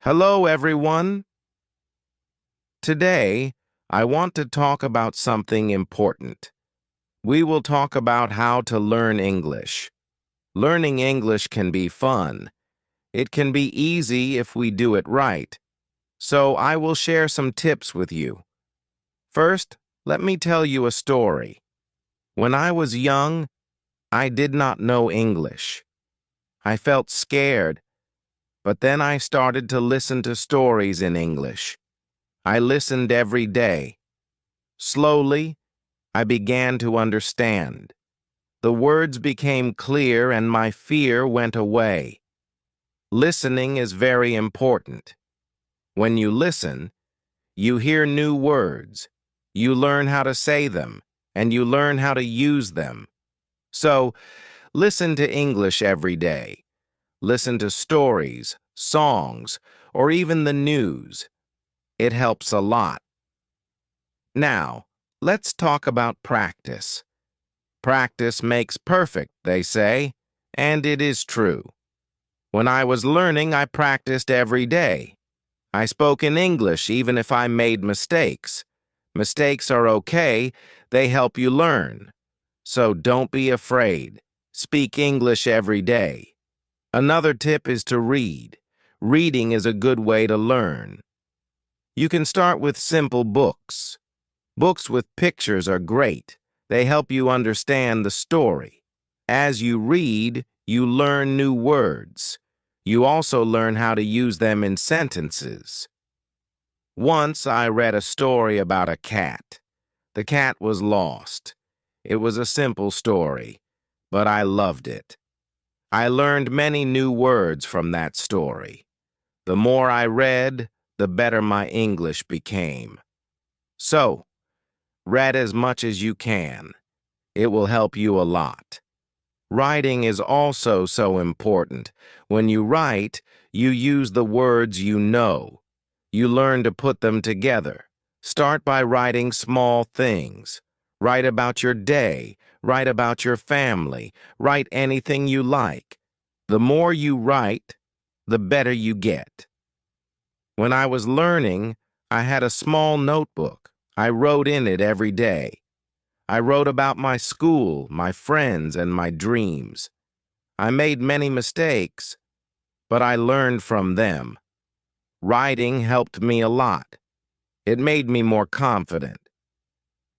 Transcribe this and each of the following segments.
Hello, everyone. Today, I want to talk about something important. We will talk about how to learn English. Learning English can be fun. It can be easy if we do it right. So I will share some tips with you. First, let me tell you a story. When I was young, I did not know English. I felt scared, but then I started to listen to stories in English. I listened every day. Slowly, I began to understand. The words became clear and my fear went away. Listening is very important. When you listen, you hear new words. You learn how to say them, and you learn how to use them. So, listen to English every day. Listen to stories, songs, or even the news. It helps a lot. Now, let's talk about practice. Practice makes perfect, they say, and it is true. When I was learning, I practiced every day. I spoke in English even if I made mistakes. Mistakes are okay, they help you learn. So don't be afraid. Speak English every day. Another tip is to read. Reading is a good way to learn. You can start with simple books. Books with pictures are great. They help you understand the story. As you read, you learn new words. You also learn how to use them in sentences. Once I read a story about a cat. The cat was lost. It was a simple story, but I loved it. I learned many new words from that story. The more I read, the better my English became. So, read as much as you can. It will help you a lot. Writing is also so important. When you write, you use the words you know. You learn to put them together. Start by writing small things. Write about your day. Write about your family. Write anything you like. The more you write, the better you get. When I was learning, I had a small notebook. I wrote in it every day. I wrote about my school, my friends, and my dreams. I made many mistakes, but I learned from them. Writing helped me a lot. It made me more confident.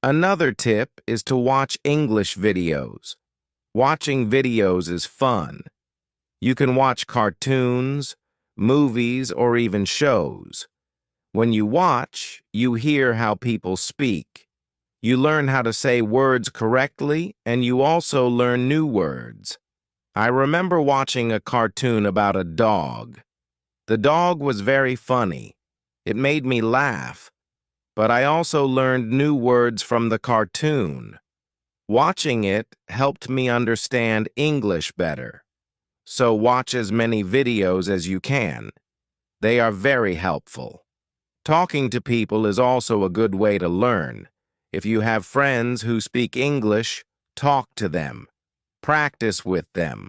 Another tip is to watch English videos. Watching videos is fun. You can watch cartoons, movies, or even shows. When you watch, you hear how people speak. You learn how to say words correctly, and you also learn new words. I remember watching a cartoon about a dog. The dog was very funny. It made me laugh, but I also learned new words from the cartoon. Watching it helped me understand English better. So watch as many videos as you can. They are very helpful. Talking to people is also a good way to learn. If you have friends who speak English, talk to them. Practice with them.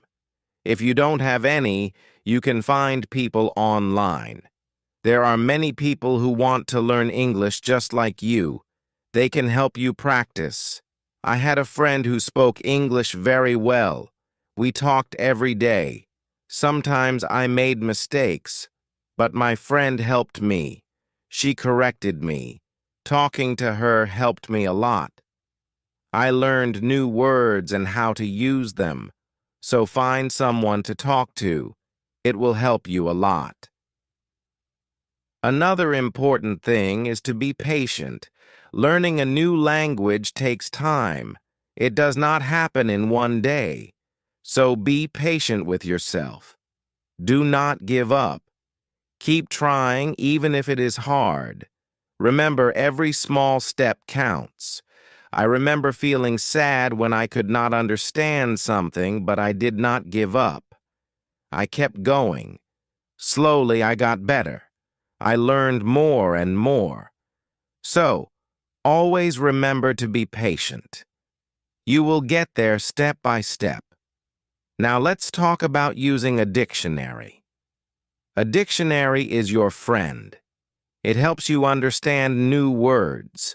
If you don't have any, you can find people online. There are many people who want to learn English just like you. They can help you practice. I had a friend who spoke English very well. We talked every day. Sometimes I made mistakes, but my friend helped me. She corrected me. Talking to her helped me a lot. I learned new words and how to use them. So find someone to talk to. It will help you a lot. Another important thing is to be patient. Learning a new language takes time. It does not happen in one day. So be patient with yourself. Do not give up. Keep trying even if it is hard. Remember, every small step counts. I remember feeling sad when I could not understand something, but I did not give up. I kept going. Slowly, I got better. I learned more and more. So, always remember to be patient. You will get there step by step. Now let's talk about using a dictionary. A dictionary is your friend. It helps you understand new words.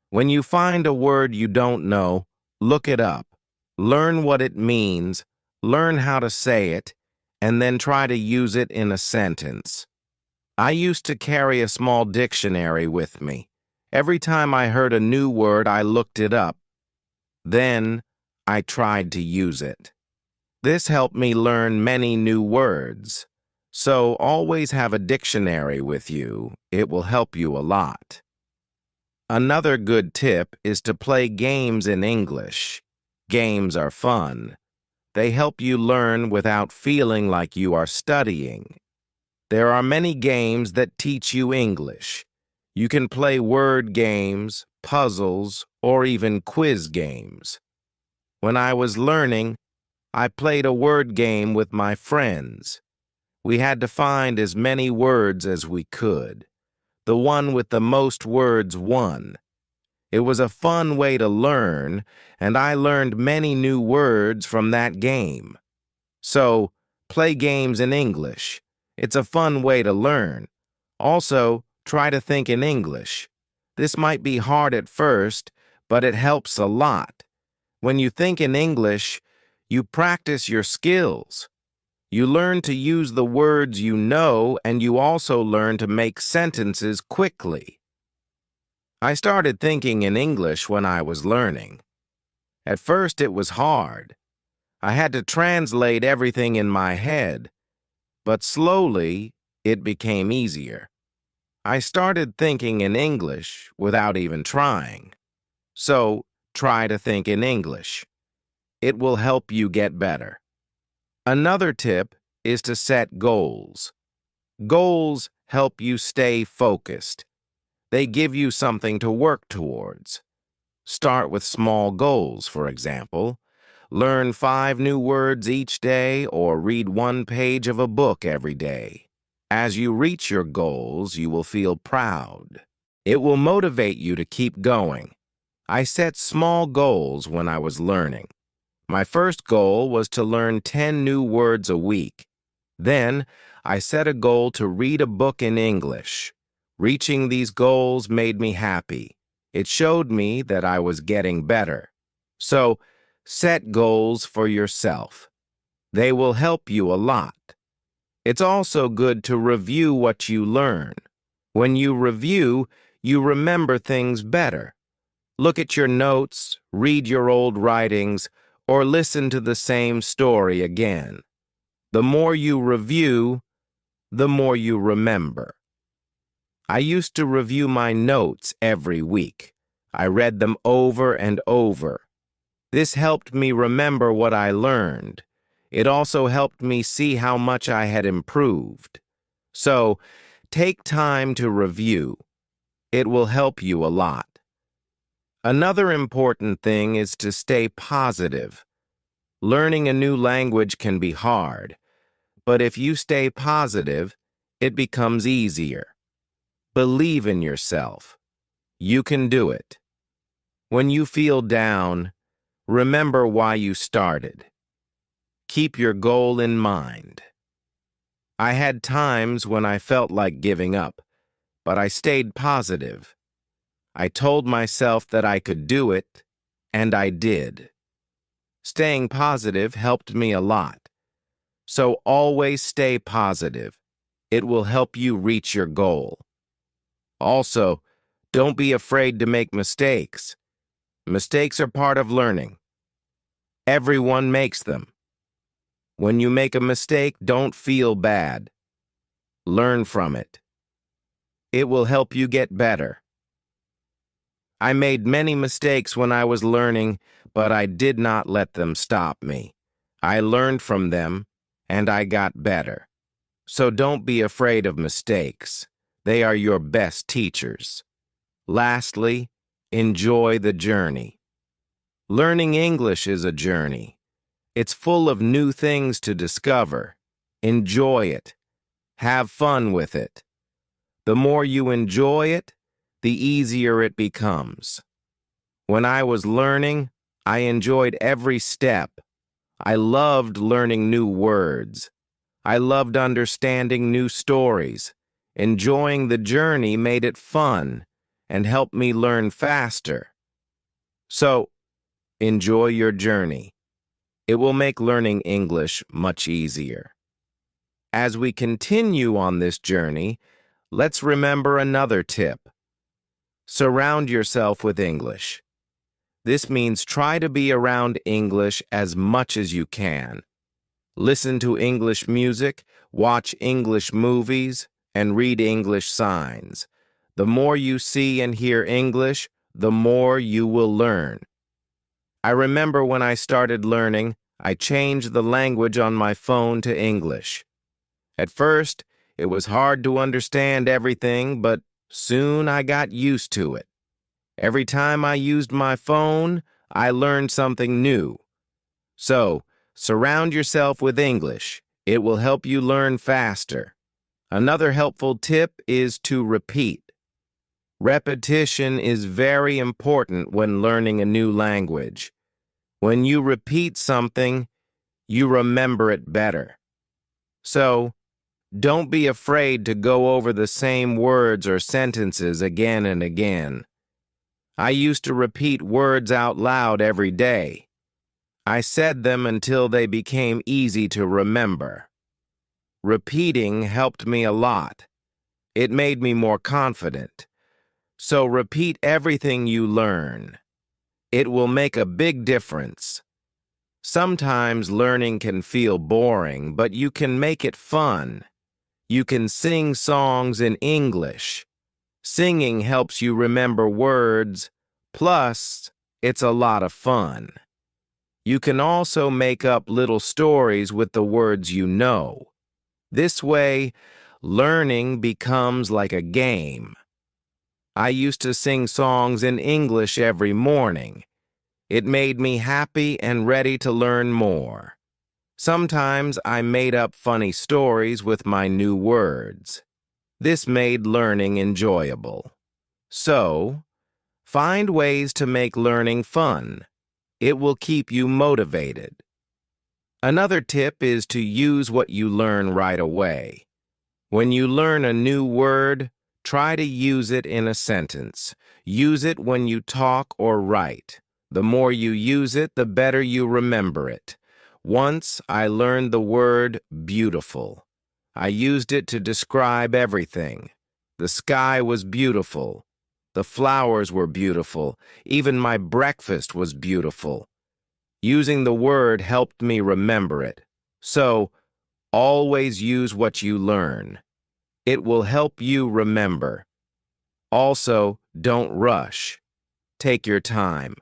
When you find a word you don't know, look it up. Learn what it means, learn how to say it, and then try to use it in a sentence. I used to carry a small dictionary with me. Every time I heard a new word, I looked it up. Then, I tried to use it. This helped me learn many new words. So, always have a dictionary with you. It will help you a lot. Another good tip is to play games in English. Games are fun. They help you learn without feeling like you are studying. There are many games that teach you English. You can play word games, puzzles, or even quiz games. When I was learning, I played a word game with my friends. We had to find as many words as we could. The one with the most words won. It was a fun way to learn, and I learned many new words from that game. So, play games in English. It's a fun way to learn. Also, try to think in English. This might be hard at first, but it helps a lot. When you think in English, you practice your skills. You learn to use the words you know, and you also learn to make sentences quickly. I started thinking in English when I was learning. At first, it was hard. I had to translate everything in my head, but slowly, it became easier. I started thinking in English without even trying. So, try to think in English. It will help you get better. Another tip is to set goals. Goals help you stay focused. They give you something to work towards. Start with small goals, for example. Learn 5 new words each day or read 1 page of a book every day. As you reach your goals, you will feel proud. It will motivate you to keep going. I set small goals when I was learning. My first goal was to learn 10 new words a week. Then, I set a goal to read a book in English. Reaching these goals made me happy. It showed me that I was getting better. So, set goals for yourself. They will help you a lot. It's also good to review what you learn. When you review, you remember things better. Look at your notes, read your old writings, or listen to the same story again. The more you review, the more you remember. I used to review my notes every week. I read them over and over. This helped me remember what I learned. It also helped me see how much I had improved. So, take time to review. It will help you a lot. Another important thing is to stay positive. Learning a new language can be hard, but if you stay positive, it becomes easier. Believe in yourself. You can do it. When you feel down, remember why you started. Keep your goal in mind. I had times when I felt like giving up, but I stayed positive. I told myself that I could do it, and I did. Staying positive helped me a lot. So always stay positive. It will help you reach your goal. Also, don't be afraid to make mistakes. Mistakes are part of learning. Everyone makes them. When you make a mistake, don't feel bad. Learn from it. It will help you get better. I made many mistakes when I was learning, but I did not let them stop me. I learned from them, and I got better. So don't be afraid of mistakes. They are your best teachers. Lastly, enjoy the journey. Learning English is a journey. It's full of new things to discover. Enjoy it. Have fun with it. The more you enjoy it, the easier it becomes. When I was learning, I enjoyed every step. I loved learning new words. I loved understanding new stories. Enjoying the journey made it fun and helped me learn faster. So, enjoy your journey. It will make learning English much easier. As we continue on this journey, let's remember another tip. Surround yourself with English. This means try to be around English as much as you can. Listen to English music, watch English movies, and read English signs. The more you see and hear English, the more you will learn. I remember when I started learning, I changed the language on my phone to English. At first, it was hard to understand everything, but soon I got used to it. Every time I used my phone, I learned something new. So, surround yourself with English. It will help you learn faster. Another helpful tip is to repeat. Repetition is very important when learning a new language. When you repeat something, you remember it better. So, don't be afraid to go over the same words or sentences again and again. I used to repeat words out loud every day. I said them until they became easy to remember. Repeating helped me a lot. It made me more confident. So repeat everything you learn. It will make a big difference. Sometimes learning can feel boring, but you can make it fun. You can sing songs in English. Singing helps you remember words, plus, it's a lot of fun. You can also make up little stories with the words you know. This way, learning becomes like a game. I used to sing songs in English every morning. It made me happy and ready to learn more. Sometimes I made up funny stories with my new words. This made learning enjoyable. So, find ways to make learning fun. It will keep you motivated. Another tip is to use what you learn right away. When you learn a new word, try to use it in a sentence. Use it when you talk or write. The more you use it, the better you remember it. Once I learned the word beautiful. I used it to describe everything. The sky was beautiful. The flowers were beautiful. Even my breakfast was beautiful. Using the word helped me remember it. So, always use what you learn. It will help you remember. Also, don't rush. Take your time.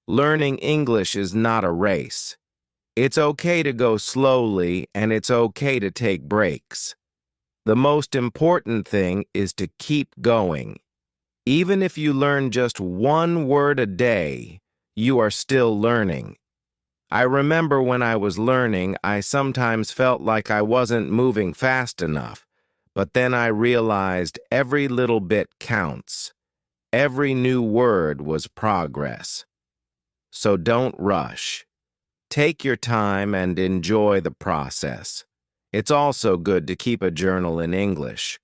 Learning English is not a race. It's okay to go slowly, and it's okay to take breaks. The most important thing is to keep going. Even if you learn just one word a day, you are still learning. I remember when I was learning, I sometimes felt like I wasn't moving fast enough, but then I realized every little bit counts. Every new word was progress. So don't rush. Take your time and enjoy the process. It's also good to keep a journal in English.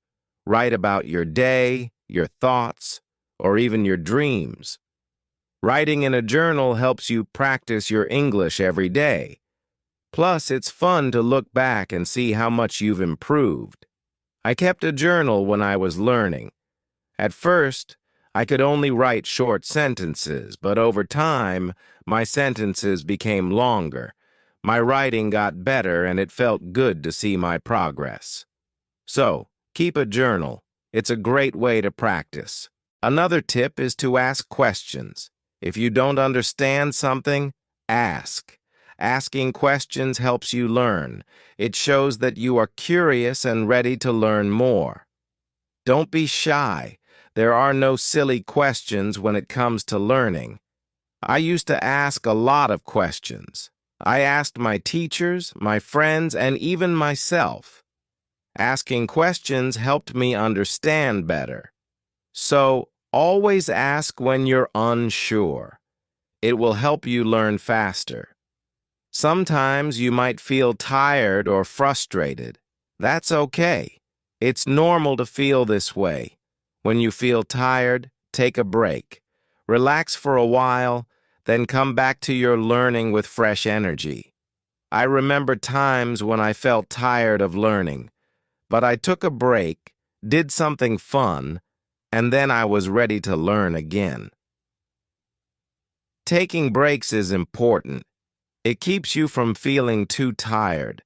Write about your day, your thoughts, or even your dreams. Writing in a journal helps you practice your English every day. Plus, it's fun to look back and see how much you've improved. I kept a journal when I was learning. At first, I could only write short sentences, but over time, my sentences became longer. My writing got better, and it felt good to see my progress. So, keep a journal. It's a great way to practice. Another tip is to ask questions. If you don't understand something, ask. Asking questions helps you learn. It shows that you are curious and ready to learn more. Don't be shy. There are no silly questions when it comes to learning. I used to ask a lot of questions. I asked my teachers, my friends, and even myself. Asking questions helped me understand better. So, always ask when you're unsure. It will help you learn faster. Sometimes you might feel tired or frustrated. That's okay. It's normal to feel this way. When you feel tired, take a break. Relax for a while, then come back to your learning with fresh energy. I remember times when I felt tired of learning, but I took a break, did something fun, and then I was ready to learn again. Taking breaks is important. It keeps you from feeling too tired.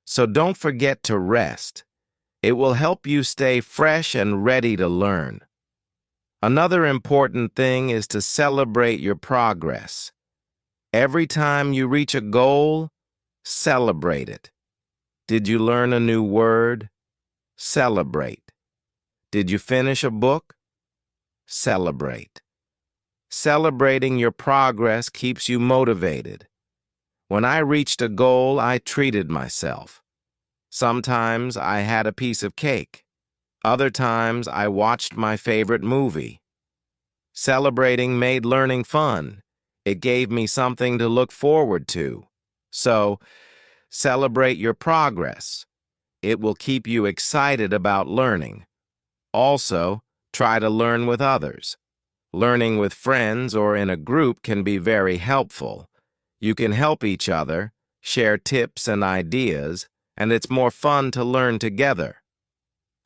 So don't forget to rest. It will help you stay fresh and ready to learn. Another important thing is to celebrate your progress. Every time you reach a goal, celebrate it. Did you learn a new word? Celebrate. Did you finish a book? Celebrate. Celebrating your progress keeps you motivated. When I reached a goal, I treated myself. Sometimes I had a piece of cake. Other times I watched my favorite movie. Celebrating made learning fun. It gave me something to look forward to. So, celebrate your progress. It will keep you excited about learning. Also, try to learn with others. Learning with friends or in a group can be very helpful. You can help each other, share tips and ideas, and it's more fun to learn together.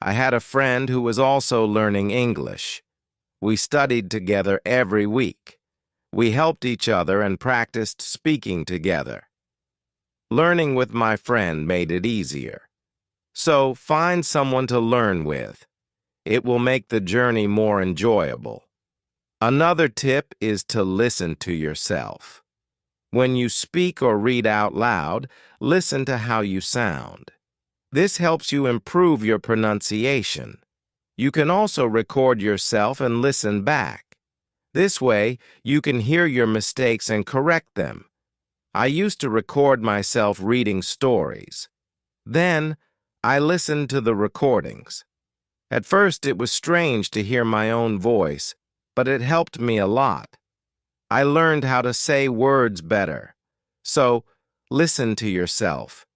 I had a friend who was also learning English. We studied together every week. We helped each other and practiced speaking together. Learning with my friend made it easier. So find someone to learn with. It will make the journey more enjoyable. Another tip is to listen to yourself. When you speak or read out loud, listen to how you sound. This helps you improve your pronunciation. You can also record yourself and listen back. This way, you can hear your mistakes and correct them. I used to record myself reading stories. Then, I listened to the recordings. At first, it was strange to hear my own voice, but it helped me a lot. I learned how to say words better. So, listen to yourself.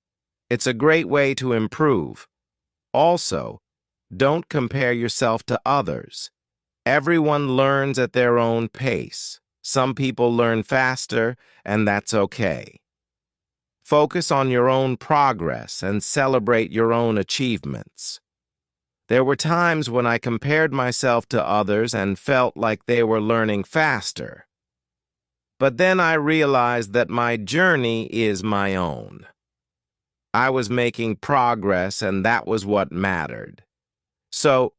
It's a great way to improve. Also, don't compare yourself to others. Everyone learns at their own pace. Some people learn faster, and that's okay. Focus on your own progress and celebrate your own achievements. There were times when I compared myself to others and felt like they were learning faster. But then I realized that my journey is my own. I was making progress, and that was what mattered. So,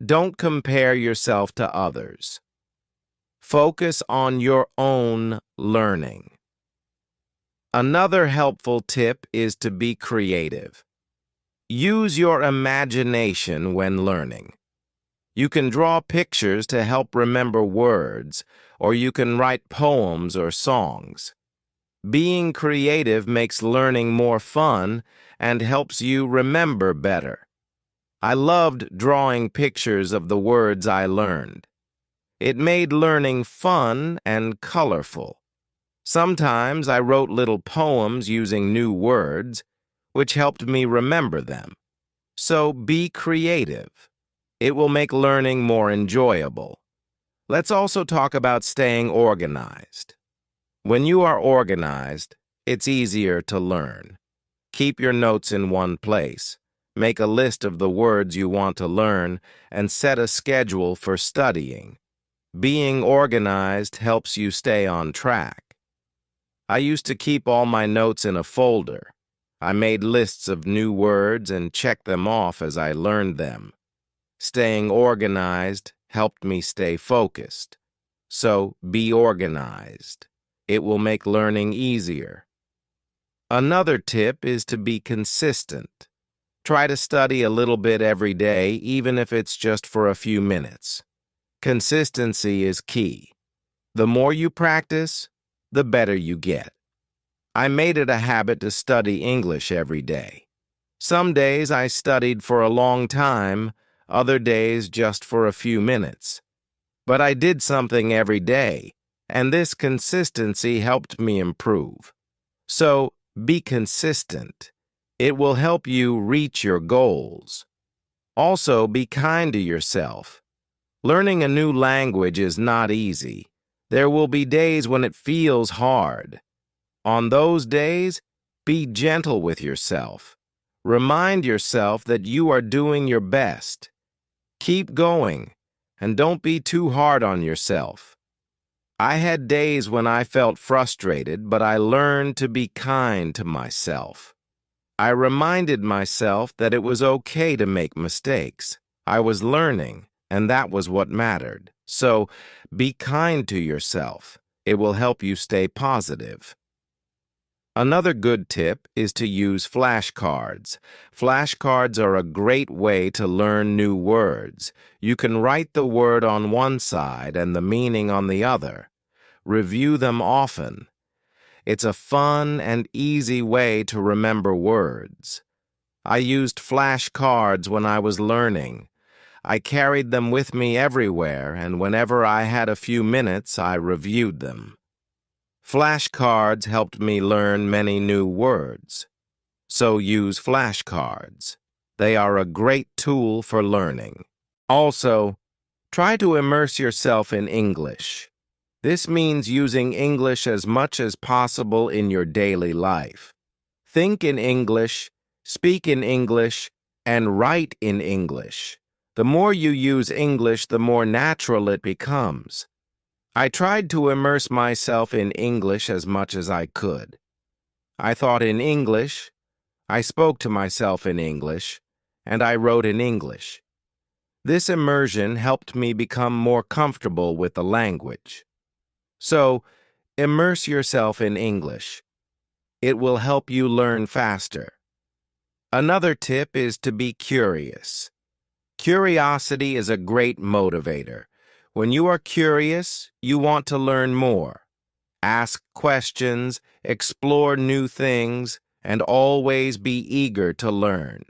don't compare yourself to others. Focus on your own learning. Another helpful tip is to be creative. Use your imagination when learning. You can draw pictures to help remember words, or you can write poems or songs. Being creative makes learning more fun and helps you remember better. I loved drawing pictures of the words I learned. It made learning fun and colorful. Sometimes I wrote little poems using new words, which helped me remember them. So be creative. It will make learning more enjoyable. Let's also talk about staying organized. When you are organized, it's easier to learn. Keep your notes in one place. Make a list of the words you want to learn and set a schedule for studying. Being organized helps you stay on track. I used to keep all my notes in a folder. I made lists of new words and checked them off as I learned them. Staying organized helped me stay focused. So be organized. It will make learning easier. Another tip is to be consistent. Try to study a little bit every day, even if it's just for a few minutes. Consistency is key. The more you practice, the better you get. I made it a habit to study English every day. Some days I studied for a long time, other days just for a few minutes. But I did something every day, and this consistency helped me improve. So, be consistent. It will help you reach your goals. Also, be kind to yourself. Learning a new language is not easy. There will be days when it feels hard. On those days, be gentle with yourself. Remind yourself that you are doing your best. Keep going, and don't be too hard on yourself. I had days when I felt frustrated, but I learned to be kind to myself. I reminded myself that it was okay to make mistakes. I was learning, and that was what mattered. So, be kind to yourself. It will help you stay positive. Another good tip is to use flashcards. Flashcards are a great way to learn new words. You can write the word on one side and the meaning on the other. Review them often. It's a fun and easy way to remember words. I used flashcards when I was learning. I carried them with me everywhere, and whenever I had a few minutes, I reviewed them. Flashcards helped me learn many new words. So use flashcards. They are a great tool for learning. Also, try to immerse yourself in English. This means using English as much as possible in your daily life. Think in English, speak in English, and write in English. The more you use English, the more natural it becomes. I tried to immerse myself in English as much as I could. I thought in English, I spoke to myself in English, and I wrote in English. This immersion helped me become more comfortable with the language. So, immerse yourself in English. It will help you learn faster. Another tip is to be curious. Curiosity is a great motivator. When you are curious, you want to learn more. Ask questions, explore new things, and always be eager to learn.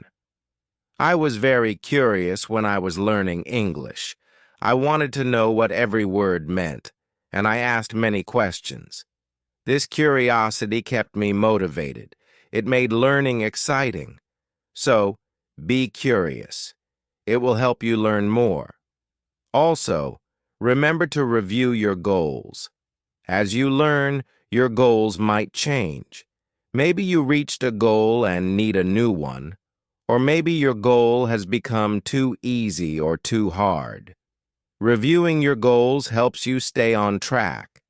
I was very curious when I was learning English. I wanted to know what every word meant, and I asked many questions. This curiosity kept me motivated. It made learning exciting. So, be curious. It will help you learn more. Also, remember to review your goals. As you learn, your goals might change. Maybe you reached a goal and need a new one, or maybe your goal has become too easy or too hard. Reviewing your goals helps you stay on track.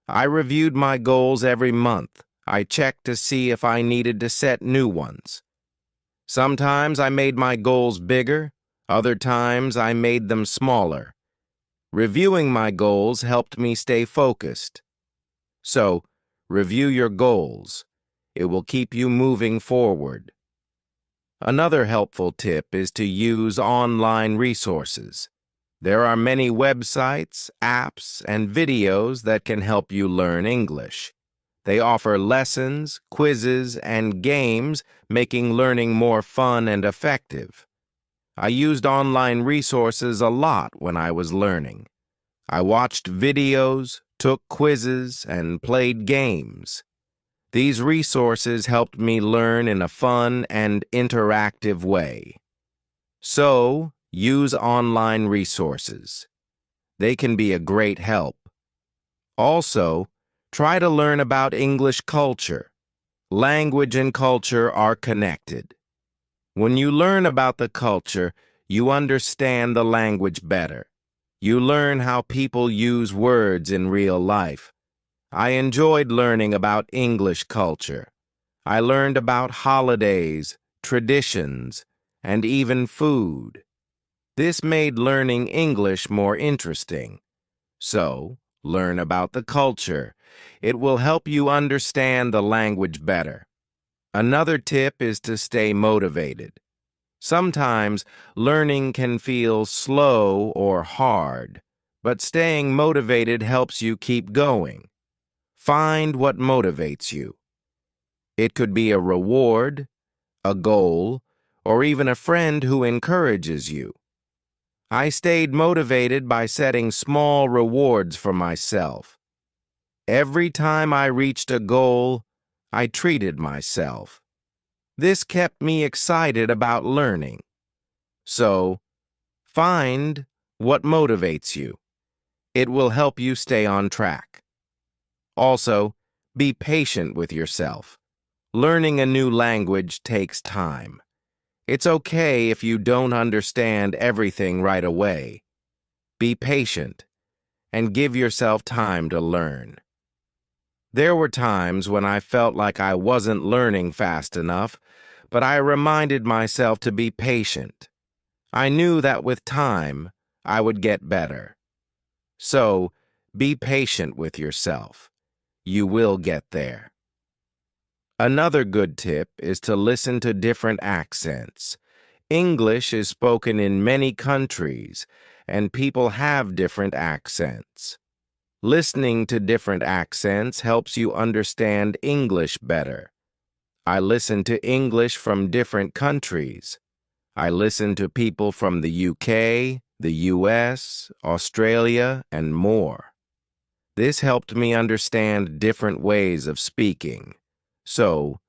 I reviewed my goals every month. I checked to see if I needed to set new ones. Sometimes I made my goals bigger, other times I made them smaller. Reviewing my goals helped me stay focused. So, review your goals. It will keep you moving forward. Another helpful tip is to use online resources. There are many websites, apps, and videos that can help you learn English. They offer lessons, quizzes, and games, making learning more fun and effective. I used online resources a lot when I was learning. I watched videos, took quizzes, and played games. These resources helped me learn in a fun and interactive way. So, use online resources. They can be a great help. Also, try to learn about English culture. Language and culture are connected. When you learn about the culture, you understand the language better. You learn how people use words in real life. I enjoyed learning about English culture. I learned about holidays, traditions, and even food. This made learning English more interesting. So, learn about the culture. It will help you understand the language better. Another tip is to stay motivated. Sometimes learning can feel slow or hard, but staying motivated helps you keep going. Find what motivates you. It could be a reward, a goal, or even a friend who encourages you. I stayed motivated by setting small rewards for myself. Every time I reached a goal, I treated myself. This kept me excited about learning. So, find what motivates you. It will help you stay on track. Also, be patient with yourself. Learning a new language takes time. It's okay if you don't understand everything right away. Be patient and give yourself time to learn. There were times when I felt like I wasn't learning fast enough, but I reminded myself to be patient. I knew that with time, I would get better. So, be patient with yourself. You will get there. Another good tip is to listen to different accents. English is spoken in many countries, and people have different accents. Listening to different accents helps you understand English better. I listen to English from different countries. I listen to people from the UK, the US, Australia, and more. This helped me understand different ways of speaking. So,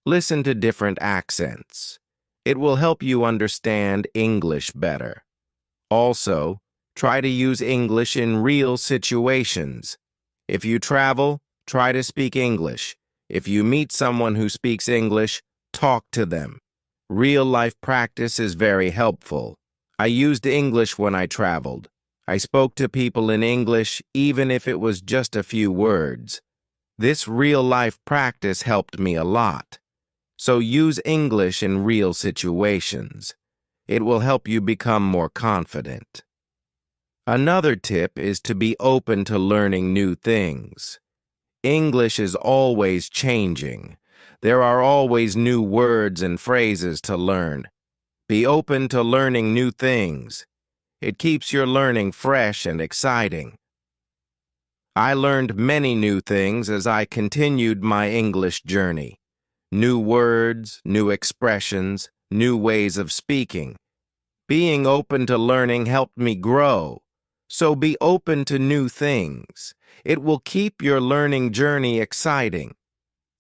listen to different accents. It will help you understand English better. Also, try to use English in real situations. If you travel, try to speak English. If you meet someone who speaks English, talk to them. Real-life practice is very helpful. I used English when I traveled. I spoke to people in English even if it was just a few words. This real-life practice helped me a lot. So use English in real situations. It will help you become more confident. Another tip is to be open to learning new things. English is always changing. There are always new words and phrases to learn. Be open to learning new things. It keeps your learning fresh and exciting. I learned many new things as I continued my English journey. New words, new expressions, new ways of speaking. Being open to learning helped me grow. So be open to new things. It will keep your learning journey exciting.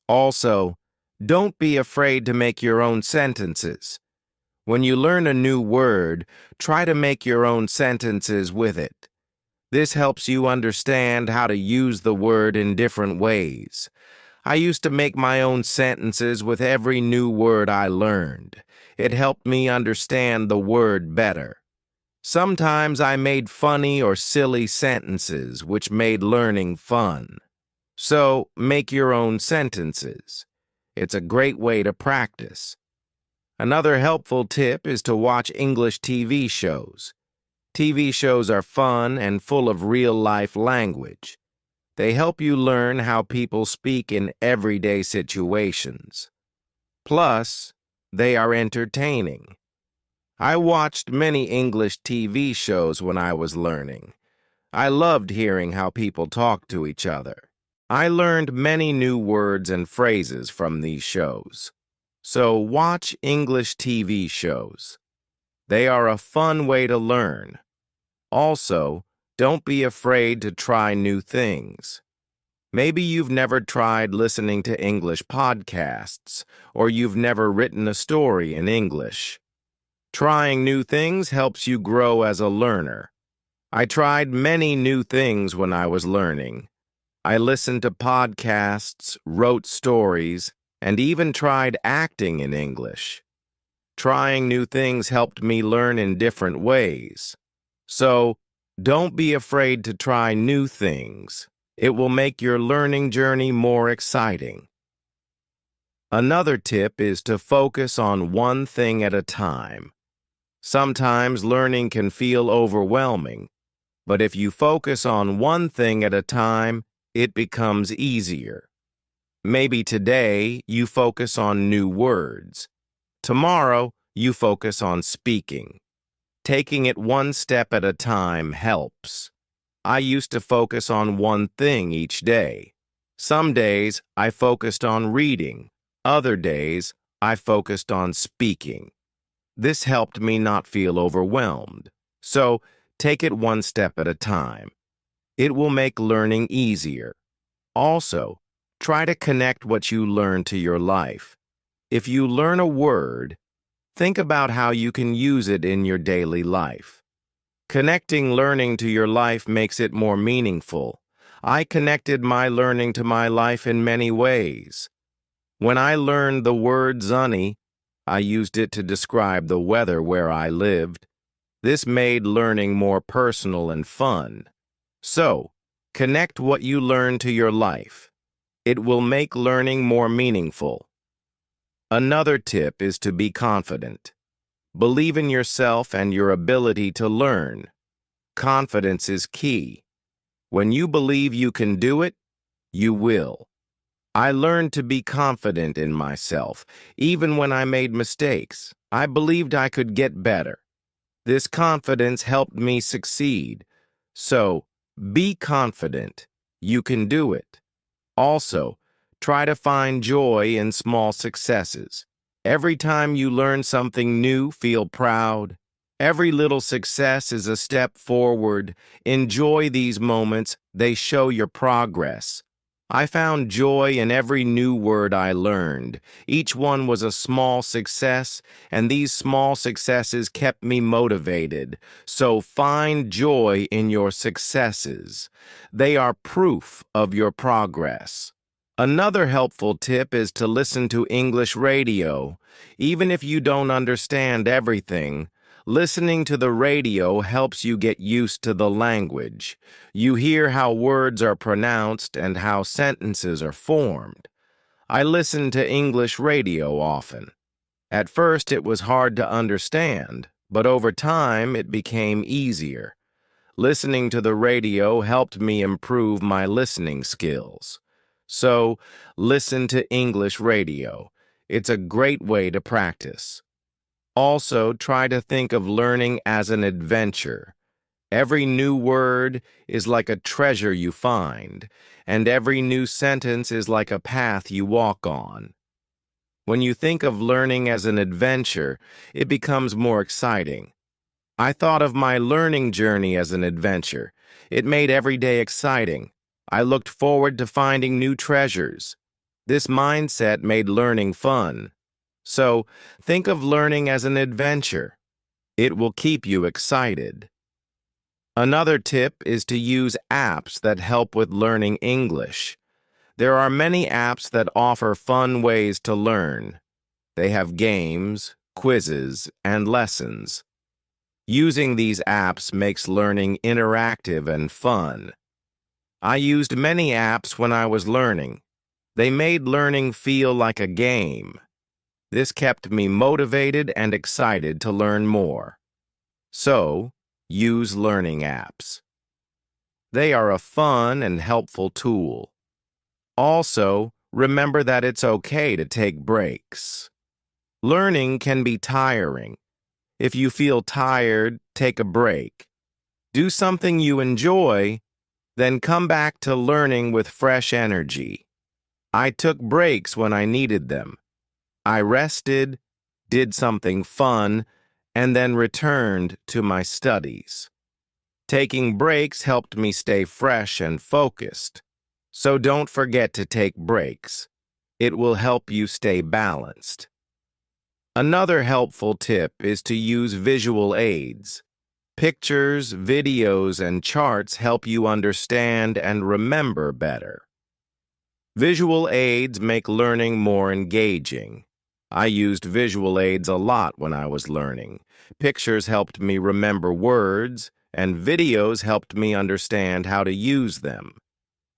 Also, don't be afraid to make your own sentences. When you learn a new word, try to make your own sentences with it. This helps you understand how to use the word in different ways. I used to make my own sentences with every new word I learned. It helped me understand the word better. Sometimes I made funny or silly sentences, which made learning fun. So, make your own sentences. It's a great way to practice. Another helpful tip is to watch English TV shows. TV shows are fun and full of real-life language. They help you learn how people speak in everyday situations. Plus, they are entertaining. I watched many English TV shows when I was learning. I loved hearing how people talk to each other. I learned many new words and phrases from these shows. So watch English TV shows. They are a fun way to learn. Also, don't be afraid to try new things. Maybe you've never tried listening to English podcasts, or you've never written a story in English. Trying new things helps you grow as a learner. I tried many new things when I was learning. I listened to podcasts, wrote stories, and even tried acting in English. Trying new things helped me learn in different ways. So, don't be afraid to try new things. It will make your learning journey more exciting. Another tip is to focus on one thing at a time. Sometimes learning can feel overwhelming, but if you focus on one thing at a time, it becomes easier. Maybe today you focus on new words. Tomorrow you focus on speaking. Taking it one step at a time helps. I used to focus on one thing each day. Some days I focused on reading. Other days I focused on speaking. This helped me not feel overwhelmed. So, take it one step at a time. It will make learning easier. Also, Try to connect what you learn to your life. If you learn a word, think about how you can use it in your daily life. Connecting learning to your life makes it more meaningful. I connected my learning to my life in many ways. When I learned the word sunny, I used it to describe the weather where I lived. This made learning more personal and fun. So, connect what you learn to your life. It will make learning more meaningful. Another tip is to be confident. Believe in yourself and your ability to learn. Confidence is key. When you believe you can do it, you will. I learned to be confident in myself. Even when I made mistakes, I believed I could get better. This confidence helped me succeed. So, be confident. You can do it. Also, try to find joy in small successes. Every time you learn something new, feel proud. Every little success is a step forward. Enjoy these moments. They show your progress. I found joy in every new word I learned. Each one was a small success, and these small successes kept me motivated. So find joy in your successes. They are proof of your progress. Another helpful tip is to listen to English radio. Even if you don't understand everything, listening to the radio helps you get used to the language. You hear how words are pronounced and how sentences are formed. I listen to English radio often. At first it was hard to understand, but over time it became easier. Listening to the radio helped me improve my listening skills. So, listen to English radio. It's a great way to practice. Also, try to think of learning as an adventure. Every new word is like a treasure you find, and every new sentence is like a path you walk on. When you think of learning as an adventure, it becomes more exciting. I thought of my learning journey as an adventure. It made every day exciting. I looked forward to finding new treasures. This mindset made learning fun. So, think of learning as an adventure. It will keep you excited. Another tip is to use apps that help with learning English. There are many apps that offer fun ways to learn. They have games, quizzes, and lessons. Using these apps makes learning interactive and fun. I used many apps when I was learning. They made learning feel like a game. This kept me motivated and excited to learn more. So, use learning apps. They are a fun and helpful tool. Also, remember that it's okay to take breaks. Learning can be tiring. If you feel tired, take a break. Do something you enjoy, then come back to learning with fresh energy. I took breaks when I needed them. I rested, did something fun, and then returned to my studies. Taking breaks helped me stay fresh and focused. So don't forget to take breaks. It will help you stay balanced. Another helpful tip is to use visual aids. Pictures, videos, and charts help you understand and remember better. Visual aids make learning more engaging. I used visual aids a lot when I was learning. Pictures helped me remember words, and videos helped me understand how to use them.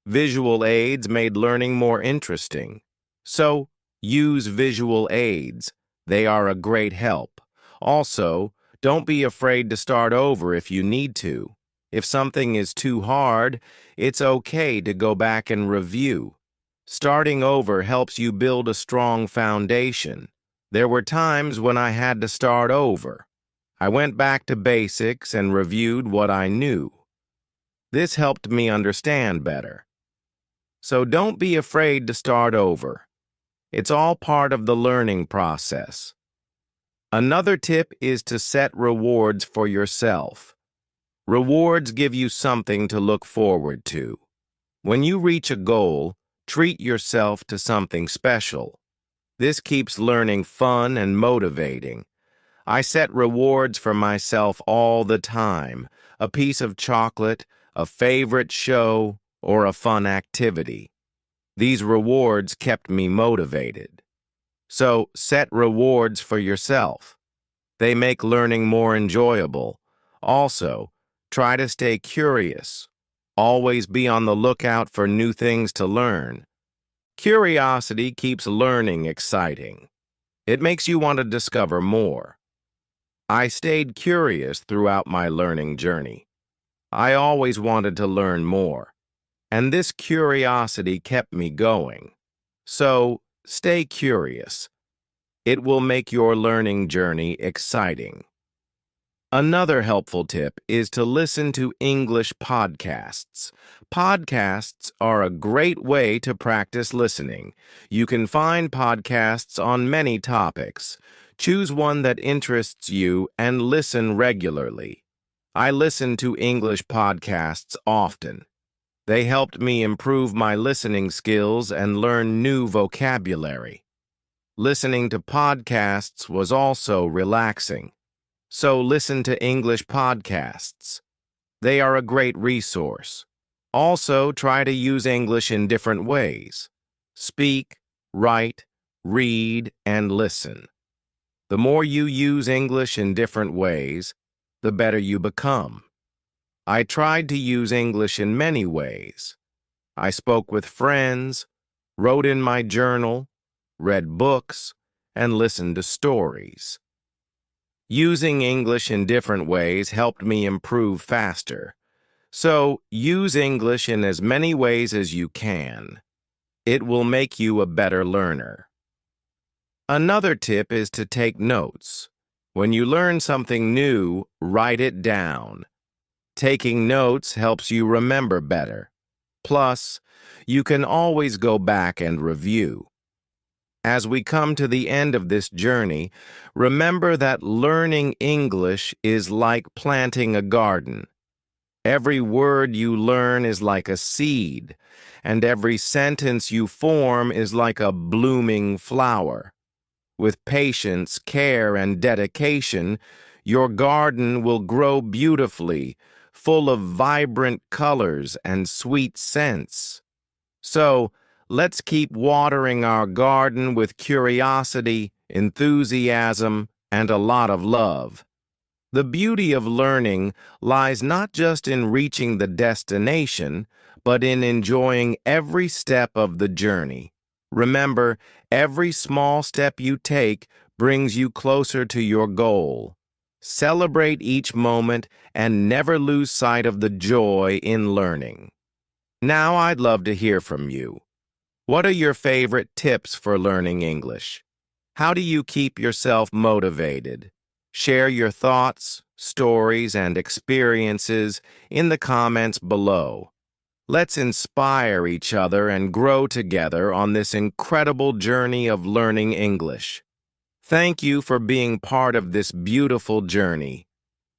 Visual aids made learning more interesting. So, use visual aids. They are a great help. Also, don't be afraid to start over if you need to. If something is too hard, it's okay to go back and review. Starting over helps you build a strong foundation. There were times when I had to start over. I went back to basics and reviewed what I knew. This helped me understand better. So don't be afraid to start over. It's all part of the learning process. Another tip is to set rewards for yourself. Rewards give you something to look forward to. When you reach a goal, Treat yourself to something special. This keeps learning fun and motivating. I set rewards for myself all the time, a piece of chocolate, a favorite show, or a fun activity. These rewards kept me motivated. So set rewards for yourself. They make learning more enjoyable. Also, try to stay curious. Always be on the lookout for new things to learn. Curiosity keeps learning exciting. It makes you want to discover more. I stayed curious throughout my learning journey. I always wanted to learn more, and this curiosity kept me going. So, stay curious. It will make your learning journey exciting. Another helpful tip is to listen to English podcasts. Podcasts are a great way to practice listening. You can find podcasts on many topics. Choose one that interests you and listen regularly. I listen to English podcasts often. They helped me improve my listening skills and learn new vocabulary. Listening to podcasts was also relaxing. So listen to English podcasts. They are a great resource. Also, try to use English in different ways. Speak, write, read, and listen. The more you use English in different ways, the better you become. I tried to use English in many ways. I spoke with friends, wrote in my journal, read books, and listened to stories. Using English in different ways helped me improve faster. So, use English in as many ways as you can. It will make you a better learner. Another tip is to take notes. When you learn something new, write it down. Taking notes helps you remember better. Plus, you can always go back and review. As we come to the end of this journey, remember that learning English is like planting a garden. Every word you learn is like a seed, and every sentence you form is like a blooming flower. With patience, care, and dedication, your garden will grow beautifully, full of vibrant colors and sweet scents. So, let's keep watering our garden with curiosity, enthusiasm, and a lot of love. The beauty of learning lies not just in reaching the destination, but in enjoying every step of the journey. Remember, every small step you take brings you closer to your goal. Celebrate each moment and never lose sight of the joy in learning. Now I'd love to hear from you. What are your favorite tips for learning English? How do you keep yourself motivated? Share your thoughts, stories, and experiences in the comments below. Let's inspire each other and grow together on this incredible journey of learning English. Thank you for being part of this beautiful journey.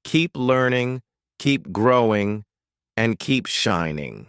Keep learning, keep growing, and keep shining.